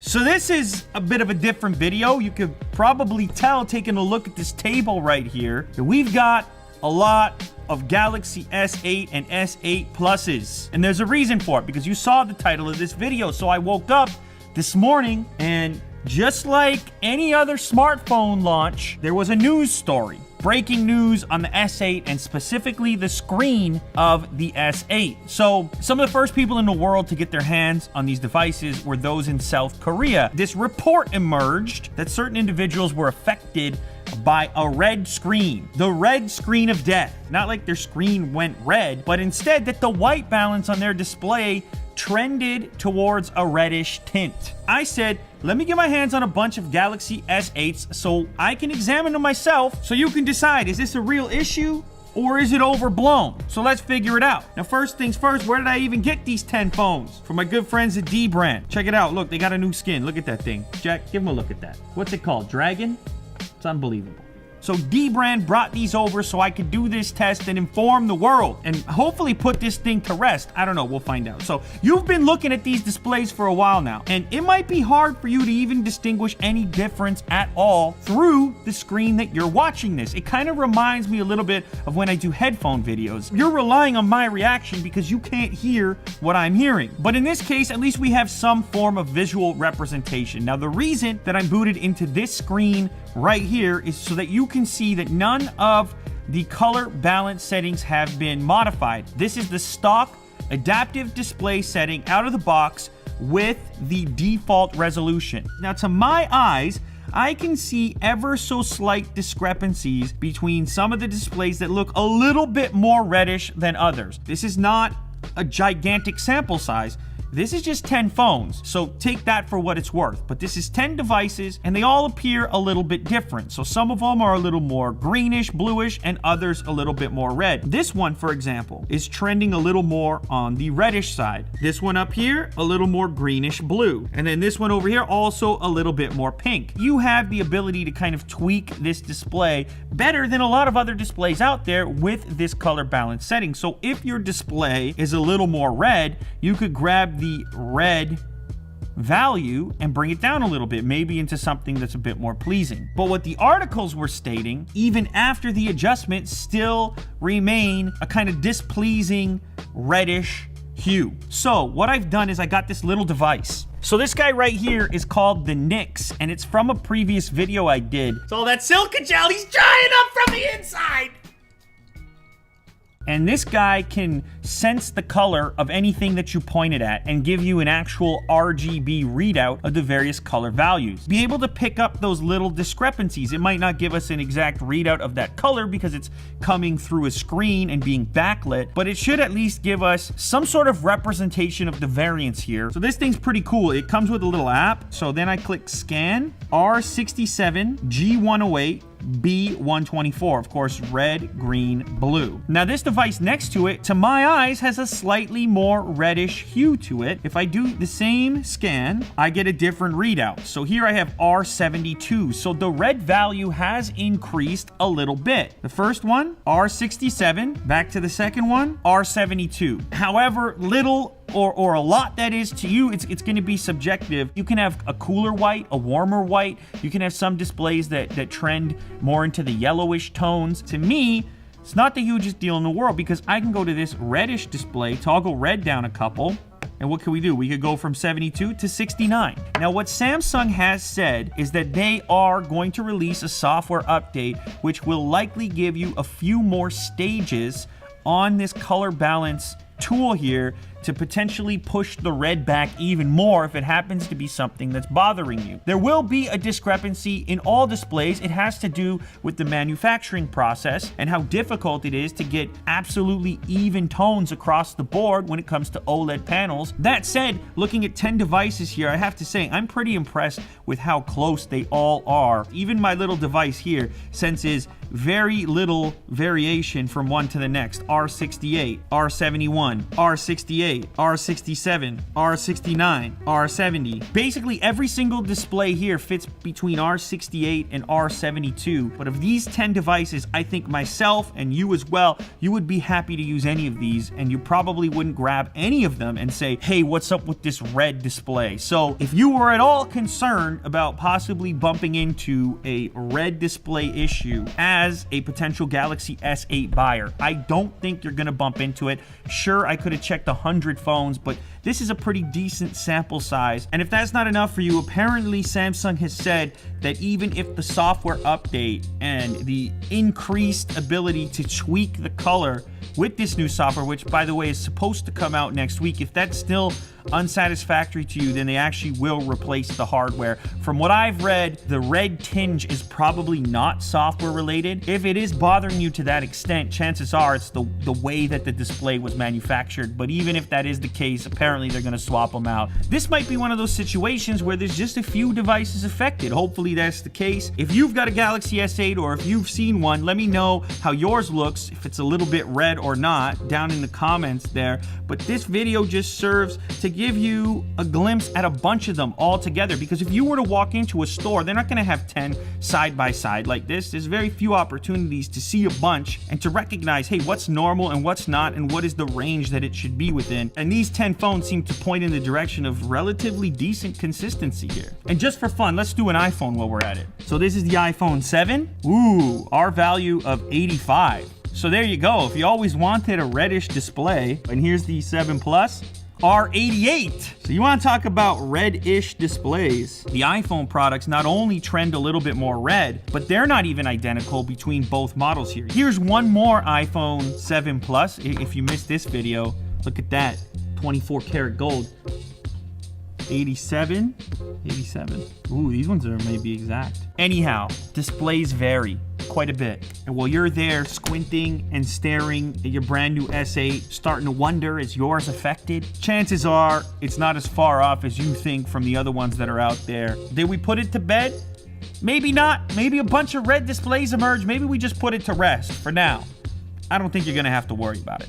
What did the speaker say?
So this is a bit of a different video. You could probably tell taking a look at this table right here that we've got a lot of Galaxy S8 and S8 Pluses. And there's a reason for it, because you saw the title of this video. So I woke up this morning and just like any other smartphone launch, there was a news story. Breaking news on the S8 and specifically the screen of the S8. So some of the first people in the world to get their hands on these devices were those in South Korea. This report emerged that certain individuals were affected by a red screen, the red screen of death. Not like their screen went red, but instead that the white balance on their display trended towards a reddish tint. I said, let me get my hands on a bunch of Galaxy S8s so I can examine them myself so you can decide, is this a real issue or is it overblown? So let's figure it out. Now, first things first, where did I even get these 10 phones? From my good friends at Dbrand. Check it out. Look, they got a new skin. Look at that thing. Jack, give them a look at that. What's it called? Dragon? It's unbelievable. So Dbrand brought these over so I could do this test and inform the world and hopefully put this thing to rest. I don't know, we'll find out. So you've been looking at these displays for a while now, and it might be hard for you to even distinguish any difference at all through the screen that you're watching this. It kind of reminds me a little bit of when I do headphone videos. You're relying on my reaction because you can't hear what I'm hearing. But in this case, at least we have some form of visual representation. Now, the reason that I'm booted into this screen right here is so that you can see that none of the color balance settings have been modified. This is the stock adaptive display setting out of the box with the default resolution. Now, to my eyes, I can see ever so slight discrepancies between some of the displays that look a little bit more reddish than others. This is not a gigantic sample size. This is just 10 phones, so take that for what it's worth. But this is 10 devices, and they all appear a little bit different. So some of them are a little more greenish, bluish, and others a little bit more red. This one, for example, is trending a little more on the reddish side. This one up here, a little more greenish blue. And then this one over here, also a little bit more pink. You have the ability to kind of tweak this display better than a lot of other displays out there with this color balance setting. So if your display is a little more red, you could grab the red value and bring it down a little bit, maybe into something that's a bit more pleasing. But what the articles were stating, even after the adjustment, still remain a kind of displeasing reddish hue. So what I've done is I got this little device. So this guy right here is called the Nix, and it's from a previous video I did. It's all that silica gel, he's drying up from the inside. And this guy can sense the color of anything that you pointed at and give you an actual RGB readout of the various color values. Be able to pick up those little discrepancies. It might not give us an exact readout of that color because it's coming through a screen and being backlit, but it should at least give us some sort of representation of the variance here. So this thing's pretty cool. It comes with a little app. So then I click scan R67 G108 B124, of course, red, green, blue. Now this device next to it, to my eyes, has a slightly more reddish hue to it. If I do the same scan, I get a different readout. So here I have R72. So the red value has increased a little bit. The first one, R67. Back to the second one, R72. However little or a lot that is to you, it's going to be subjective. You can have a cooler white, a warmer white. You can have some displays that trend more into the yellowish tones. To me, it's not the hugest deal in the world because I can go to this reddish display, toggle red down a couple, and what can we do? We could go from 72 to 69. Now, what Samsung has said is that they are going to release a software update which will likely give you a few more stages on this color balance tool here to potentially push the red back even more if it happens to be something that's bothering you. There will be a discrepancy in all displays. It has to do with the manufacturing process and how difficult it is to get absolutely even tones across the board when it comes to OLED panels. That said, looking at 10 devices here, I have to say I'm pretty impressed with how close they all are. Even my little device here senses very little variation from one to the next. R68, R71, R68, R68, R67, R69, R70. Basically, every single display here fits between R68 and R72. But of these 10 devices, I think myself and you as well, you would be happy to use any of these, and you probably wouldn't grab any of them and say, hey, what's up with this red display? So if you were at all concerned about possibly bumping into a red display issue as a potential Galaxy S8 buyer, I don't think you're gonna bump into it. Sure, I could have checked 100 phones, but this is a pretty decent sample size. And if that's not enough for you, apparently Samsung has said that even if the software update and the increased ability to tweak the color with this new software, which by the way is supposed to come out next week, if that's still unsatisfactory to you, then they actually will replace the hardware. From what I've read, the red tinge is probably not software related. If it is bothering you to that extent, chances are it's the way that the display was manufactured. But even if that is the case, apparently they're going to swap them out. This might be one of those situations where there's just a few devices affected. Hopefully that's the case. If you've got a Galaxy S8 or if you've seen one, let me know how yours looks, if it's a little bit red or not, down in the comments there. But this video just serves to give you a glimpse at a bunch of them all together, because if you were to walk into a store, they're not going to have 10 side by side like this. There's very few opportunities to see a bunch and to recognize, hey, what's normal and what's not, and what is the range that it should be within. And these 10 phones seem to point in the direction of relatively decent consistency here. And just for fun, let's do an iPhone while we're at it. So this is the iPhone 7. Ooh, R value of 85. So there you go. If you always wanted a reddish display, and here's the 7 Plus, R88. So you want to talk about red-ish displays. The iPhone products not only trend a little bit more red, but they're not even identical between both models here. Here's one more iPhone 7 Plus. If you missed this video, look at that. 24 karat gold. 87. Ooh, these ones are maybe exact. Anyhow, displays vary quite a bit. And while you're there squinting and staring at your brand new S8, starting to wonder, is yours affected? Chances are it's not as far off as you think from the other ones that are out there. Did we put it to bed? Maybe not. Maybe a bunch of red displays emerge. Maybe we just put it to rest for now. I don't think you're gonna have to worry about it.